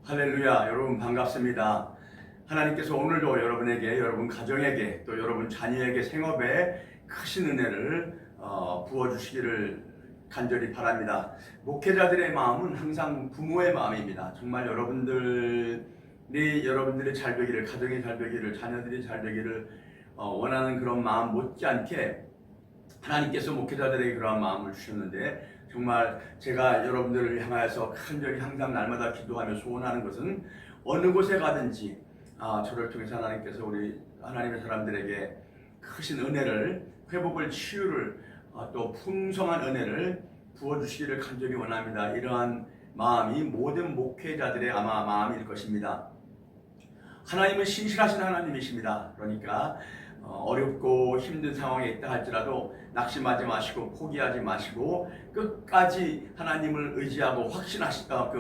할렐루야, 여러분 반갑습니다. 하나님께서 오늘도 여러분에게, 여러분 가정에게, 또 여러분 자녀에게 생업에 크신 은혜를 부어주시기를 간절히 바랍니다. 목회자들의 마음은 항상 부모의 마음입니다. 정말 여러분들의 잘 되기를, 가정이 잘 되기를, 자녀들이 잘 되기를 원하는 그런 마음 못지않게 하나님께서 목회자들에게 그러한 마음을 주셨는데, 정말 제가 여러분들을 향하여서 간절히 항상 날마다 기도하며 소원하는 것은 어느 곳에 가든지 저를 통해서 하나님께서 우리 하나님의 사람들에게 크신 은혜를, 회복을, 치유를, 또 풍성한 은혜를 부어주시기를 간절히 원합니다. 이러한 마음이 모든 목회자들의 아마 마음일 것입니다. 하나님은 신실하신 하나님이십니다. 그러니까 어렵고 힘든 상황에 있다 할지라도 낙심하지 마시고 포기하지 마시고 끝까지 하나님을 의지하고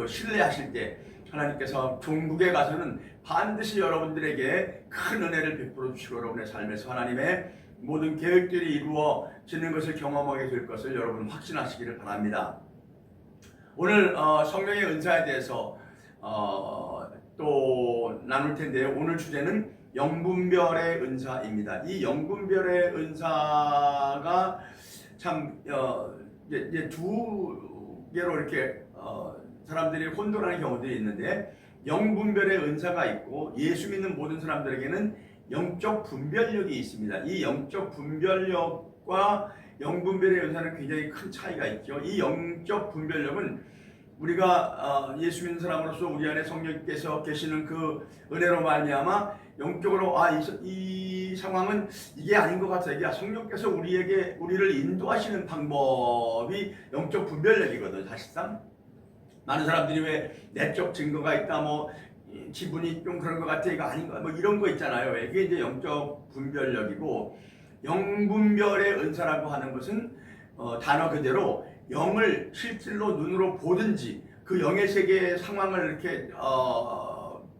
신뢰하실 때 하나님께서 종국에 가서는 반드시 여러분들에게 큰 은혜를 베풀어 주시고 여러분의 삶에서 하나님의 모든 계획들이 이루어지는 것을 경험하게 될 것을 여러분 확신하시기를 바랍니다. 오늘 성령의 은사에 대해서 또 나눌 텐데요. 오늘 주제는 영분별의 은사입니다. 이 영분별의 은사가 참 이제 두 개로 이렇게 사람들이 혼돈하는 경우들이 있는데, 영분별의 은사가 있고 예수 믿는 모든 사람들에게는 영적 분별력이 있습니다. 이 영적 분별력과 영분별의 은사는 굉장히 큰 차이가 있죠. 이 영적 분별력은 우리가 예수 믿는 사람으로서 우리 안에 성령께서 계시는 그 은혜로 말미암아 영적으로 이 상황은 이게 아닌 것 같아. 이게 성령께서 우리를 인도하시는 방법이 영적 분별력이거든. 사실상 많은 사람들이 왜 내적 증거가 있다, 뭐 기분이 좀 그런 것 같아, 이거 아닌가, 뭐 이런 거 있잖아요. 이게 이제 영적 분별력이고, 영분별의 은사라고 하는 것은 단어 그대로 영을 실질로 눈으로 보든지 그 영의 세계의 상황을 이렇게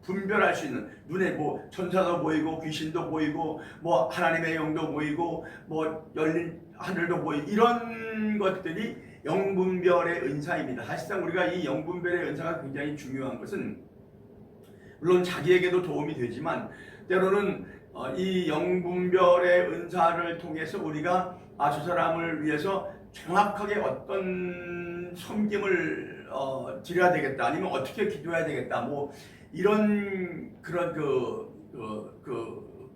분별할 수 있는, 눈에 뭐 천사도 보이고 귀신도 보이고 뭐 하나님의 영도 보이고 뭐 열린 하늘도 보이고 이런 것들이 영분별의 은사입니다. 사실상 우리가 이 영분별의 은사가 굉장히 중요한 것은 물론 자기에게도 도움이 되지만 때로는 이 영분별의 은사를 통해서 우리가 저 사람을 위해서 정확하게 어떤 섬김을 드려야 되겠다, 아니면 어떻게 기도해야 되겠다, 뭐 이런 그런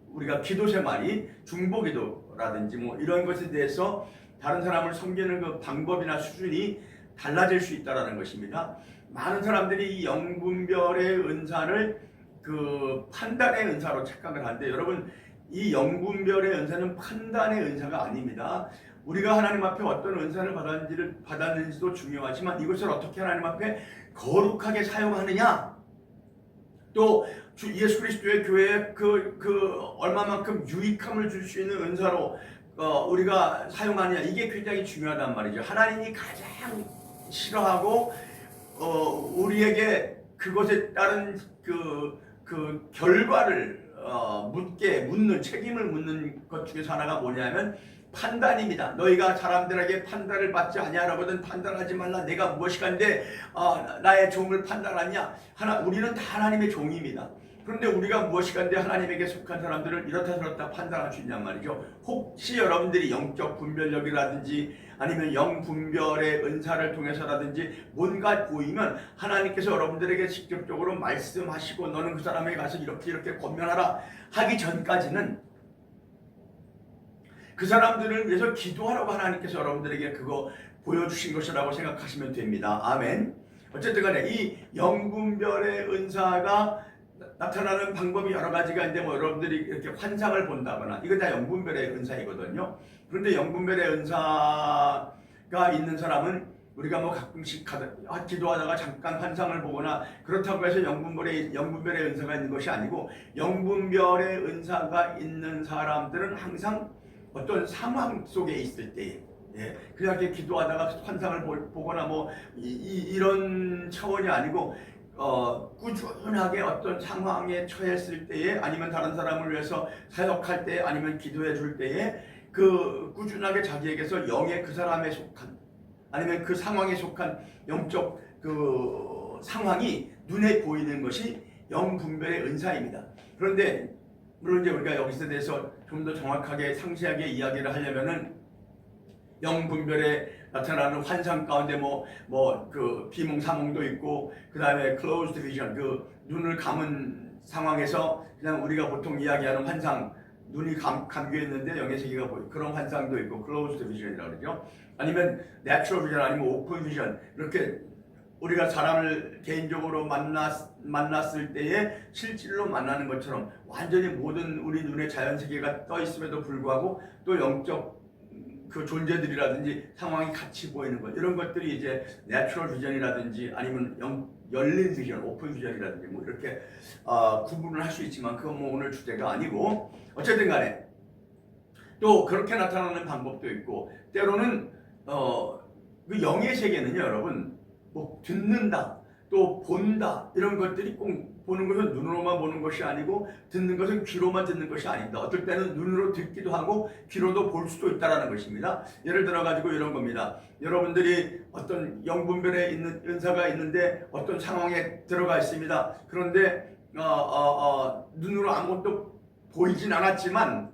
우리가 기도 생활이 중보기도라든지 뭐 이런 것에 대해서 다른 사람을 섬기는 그 방법이나 수준이 달라질 수 있다라는 것입니다. 많은 사람들이 이 영분별의 은사를 그 판단의 은사로 착각을 하는데, 여러분 이 영분별의 은사는 판단의 은사가 아닙니다. 우리가 하나님 앞에 어떤 은사를 받았는지도 중요하지만 이것을 어떻게 하나님 앞에 거룩하게 사용하느냐, 또 예수 그리스도의 교회에 얼마만큼 유익함을 줄 수 있는 은사로 우리가 사용하느냐, 이게 굉장히 중요하단 말이죠. 하나님이 가장 싫어하고 우리에게 그것에 따른 그 결과를 책임을 묻는 것 중에서 하나가 뭐냐면 판단입니다. 너희가 사람들에게 판단을 받지 아니하라거든 판단하지 말라. 내가 무엇이간데 나의 종을 판단하냐. 우리는 다 하나님의 종입니다. 그런데 우리가 무엇이간데 하나님에게 속한 사람들을 이렇다 저렇다 판단할 수 있냔 말이죠. 혹시 여러분들이 영적 분별력이라든지 아니면 영분별의 은사를 통해서라든지 뭔가 보이면 하나님께서 여러분들에게 직접적으로 말씀하시고 너는 그 사람에게 가서 이렇게 권면하라 하기 전까지는 그 사람들을 위해서 기도하라고 하나님께서 여러분들에게 그거 보여주신 것이라고 생각하시면 됩니다. 아멘. 어쨌든 간에 이 영분별의 은사가 나타나는 방법이 여러 가지가 있는데, 뭐 여러분들이 이렇게 환상을 본다거나 이거 다 영분별의 은사이거든요. 그런데 영분별의 은사가 있는 사람은 우리가 뭐 가끔씩 기도하다가 잠깐 환상을 보거나 그렇다고 해서 영분별의 은사가 있는 것이 아니고, 영분별의 은사가 있는 사람들은 항상 어떤 상황 속에 있을 때, 그냥 이렇게 기도하다가 환상을 보거나 뭐 이런 차원이 아니고 꾸준하게 어떤 상황에 처했을 때에, 아니면 다른 사람을 위해서 사역할 때, 아니면 기도해 줄 때에 그 꾸준하게 자기에게서 영의 그 사람에 속한, 아니면 그 상황에 속한 영적 상황이 눈에 보이는 것이 영분별의 은사입니다. 그런데 물론 이제 우리가 여기서 대해서 좀 더 정확하게 상세하게 이야기를 하려면은 영분별에 나타나는 환상 가운데 그 비몽사몽도 있고, 그 다음에 closed vision, 그 눈을 감은 상황에서 그냥 우리가 보통 이야기하는 환상, 눈이 감겨 있는데 영의 세계가 보이고 그런 환상도 있고 closed vision이라고 그러죠. 아니면 natural vision, 아니면 open vision, 이렇게 우리가 사람을 개인적으로 만났을 때에 실질로 만나는 것처럼 완전히 모든 우리 눈에 자연 세계가 떠 있음에도 불구하고 또 영적 그 존재들이라든지 상황이 같이 보이는 것, 이런 것들이 이제 내추럴 비전이라든지 아니면 열린 비전, 오픈 비전이라든지 뭐 이렇게 구분을 할 수 있지만 그건 뭐 오늘 주제가 아니고, 어쨌든 간에 또 그렇게 나타나는 방법도 있고, 때로는 그 영의 세계는요 여러분, 뭐 듣는다, 또 본다, 이런 것들이 꼭 보는 것은 눈으로만 보는 것이 아니고 듣는 것은 귀로만 듣는 것이 아니다. 어떨 때는 눈으로 듣기도 하고 귀로도 볼 수도 있다는 것입니다. 예를 들어 가지고 이런 겁니다. 여러분들이 어떤 영분별에 있는 은사가 있는데 어떤 상황에 들어가 있습니다. 그런데 눈으로 아무것도 보이진 않았지만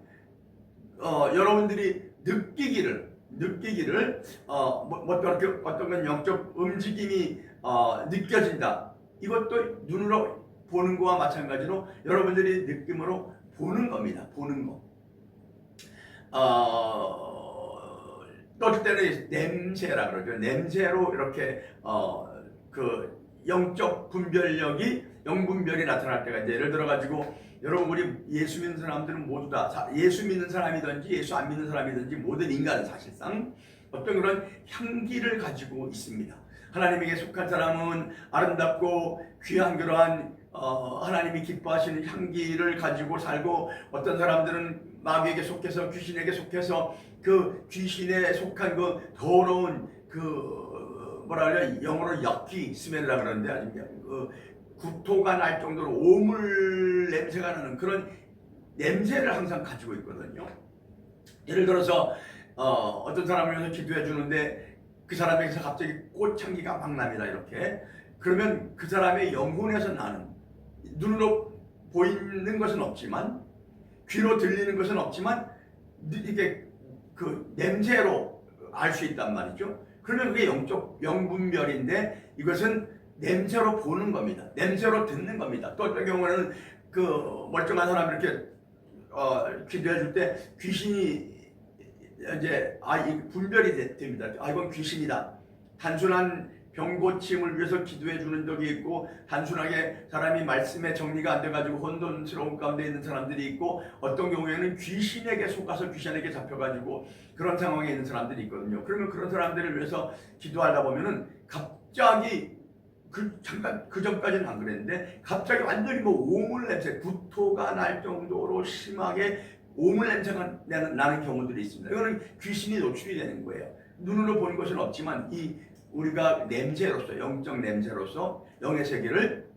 여러분들이 느끼기를 어떤 건 영적 움직임이 느껴진다. 이것도 눈으로 보는 거와 마찬가지로 여러분들이 느낌으로 보는 겁니다. 보는 거. 또 어떨 때는 냄새라 그러죠. 냄새로 이렇게 그 영적 분별력이, 영분별이 나타날 때가 이제, 예를 들어 가지고 여러분, 우리 예수 믿는 사람들은 모두 다, 예수 믿는 사람이든지 예수 안 믿는 사람이든지 모든 인간은 사실상 어떤 그런 향기를 가지고 있습니다. 하나님에게 속한 사람은 아름답고 귀한 그러한 하나님이 기뻐하시는 향기를 가지고 살고, 어떤 사람들은 마귀에게 속해서, 귀신에게 속해서 그 귀신에 속한 그 더러운 그 뭐라 그래, 영어로 yucky smell이라 그러는데, 아니면 그 구토가 날 정도로 오물 냄새가 나는 그런 냄새를 항상 가지고 있거든요. 예를 들어서 어떤 사람을 위해서 기도해 주는데 그 사람에게서 갑자기 꽃향기가 막 납니다. 이렇게. 그러면 그 사람의 영혼에서 나는, 눈으로 보이는 것은 없지만 귀로 들리는 것은 없지만 이게 그 냄새로 알 수 있단 말이죠. 그러면 그게 영분별인데 이것은 냄새로 보는 겁니다. 냄새로 듣는 겁니다. 또 어떤 경우는 그 멀쩡한 사람이 이렇게 기도해 줄 때 귀신이 이제 이 분별이 됩니다. 이건 귀신이다. 단순한 병 고침을 위해서 기도해 주는 적이 있고, 단순하게 사람이 말씀에 정리가 안 돼가지고 혼돈스러운 가운데 있는 사람들이 있고, 어떤 경우에는 귀신에게 속아서 귀신에게 잡혀가지고 그런 상황에 있는 사람들이 있거든요. 그러면 그런 사람들을 위해서 기도하다 보면은 갑자기 잠깐 그 전까지는 안 그랬는데 갑자기 완전히 뭐 오물 냄새, 구토가 날 정도로 심하게 오물 냄새가 나는 경우들이 있습니다. 이거는 귀신이 노출이 되는 거예요. 눈으로 보는 것은 없지만 우리가 냄새로서, 영적 냄새로서 영의 세계를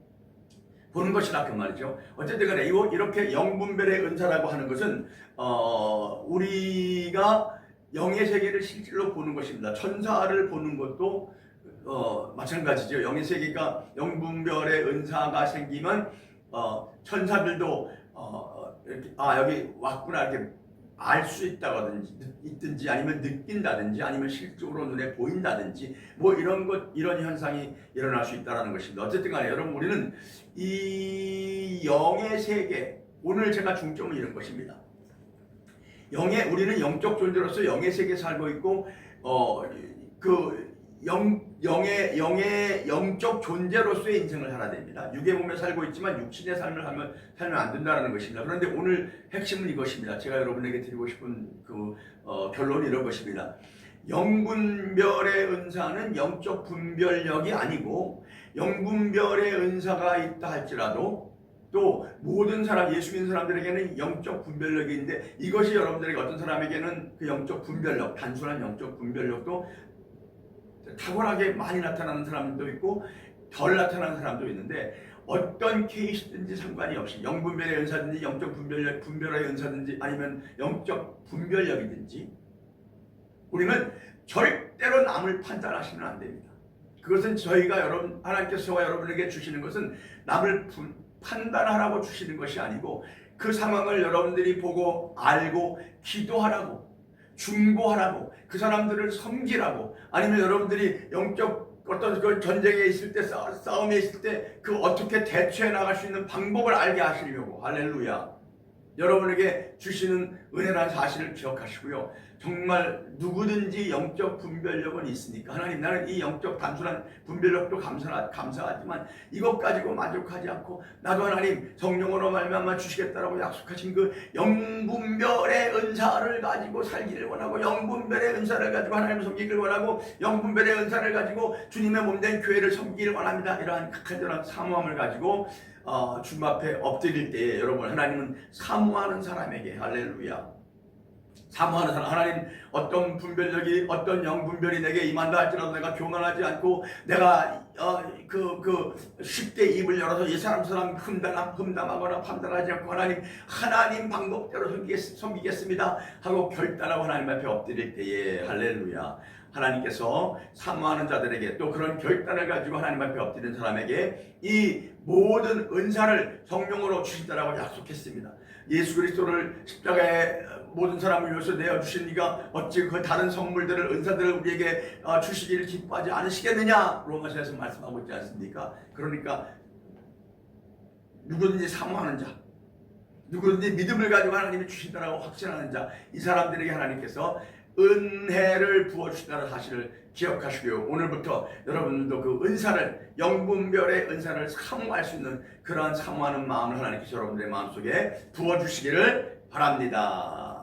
보는 것이다 그 말이죠. 어쨌든 간에 이렇게 영분별의 은사라고 하는 것은 우리가 영의 세계를 실질로 보는 것입니다. 천사를 보는 것도 마찬가지죠. 영의 세계가, 영분별의 은사가 생기면 천사들도 이렇게 여기 왔구나 이렇게 알 수 있든지 아니면 느낀다든지 아니면 실적으로 눈에 보인다든지 뭐 이런 현상이 일어날 수 있다는 것입니다. 어쨌든 간에 여러분, 우리는 이 영의 세계, 오늘 제가 중점을 이룬 것입니다. 우리는 영적 존재로서 영의 세계에 살고 있고 영의 영적 존재로서의 인생을 살아야 됩니다. 육의 몸에 살고 있지만 육신의 삶을 살면 안 된다는 것입니다. 그런데 오늘 핵심은 이것입니다. 제가 여러분에게 드리고 싶은 결론이 이런 것입니다. 영분별의 은사는 영적 분별력이 아니고, 영분별의 은사가 있다 할지라도 또 모든 사람, 예수 믿는 사람들에게는 영적 분별력이 있는데, 이것이 여러분들에게, 어떤 사람에게는 그 영적 분별력, 단순한 영적 분별력도 탁월하게 많이 나타나는 사람도 있고 덜 나타나는 사람도 있는데, 어떤 케이스든지 상관이 없이 영분별의 은사든지 영적 분별의 은사든지 아니면 영적 분별력이든지 우리는 절대로 남을 판단하시면 안 됩니다. 그것은 저희가 하나님께서 저와 여러분에게 주시는 것은 남을 판단하라고 주시는 것이 아니고 그 상황을 여러분들이 보고 알고 기도하라고, 중보하라고, 그 사람들을 섬기라고, 아니면 여러분들이 영적 어떤 그 전쟁에 있을 때, 싸움에 있을 때 그 어떻게 대처해 나갈 수 있는 방법을 알게 하시려고. 할렐루야. 여러분에게 주시는 은혜라는 사실을 기억하시고요. 정말 누구든지 영적 분별력은 있으니까 하나님, 나는 이 영적 단순한 분별력도 감사하지만 이것 가지고 만족하지 않고 나도 하나님 성령으로 말미암아 주시겠다라고 약속하신 그 영분별의 은사를 가지고 살기를 원하고, 영분별의 은사를 가지고 하나님을 섬기기를 원하고, 영분별의 은사를 가지고 주님의 몸된 교회를 섬기기를 원합니다. 이러한 간절한 사모함을 가지고 주님 앞에 엎드릴 때에 여러분, 하나님은 사모하는 사람에게, 할렐루야, 사모하는 사람, 하나님 어떤 분별력이, 어떤 영분별이 내게 임한다 할지라도 내가 교만하지 않고 내가 쉽게 입을 열어서 이 사람 흠담하거나 판단하지 않고 하나님 방법대로 섬기겠습니다 하고 결단하고 하나님 앞에 엎드릴 때에, 할렐루야, 하나님께서 사모하는 자들에게, 또 그런 결단을 가지고 하나님 앞에 엎드리는 사람에게 이 모든 은사를 성령으로 주신다라고 약속했습니다. 예수 그리스도를 십자가에 모든 사람을 위해서 내어주신 이가 어찌 그 다른 선물들을, 은사들을 우리에게 주시기를 기뻐하지 않으시겠느냐, 로마서에서 말씀하고 있지 않습니까? 그러니까 누구든지 사모하는 자, 누구든지 믿음을 가지고 하나님이 주신다라고 확신하는 자, 이 사람들에게 하나님께서 은혜를 부어주신다는 사실을 기억하시고요. 오늘부터 여러분들도 그 은사를, 영분별의 은사를 사모할 수 있는 그러한 사모하는 마음을 하나님께서 여러분들의 마음속에 부어주시기를 바랍니다.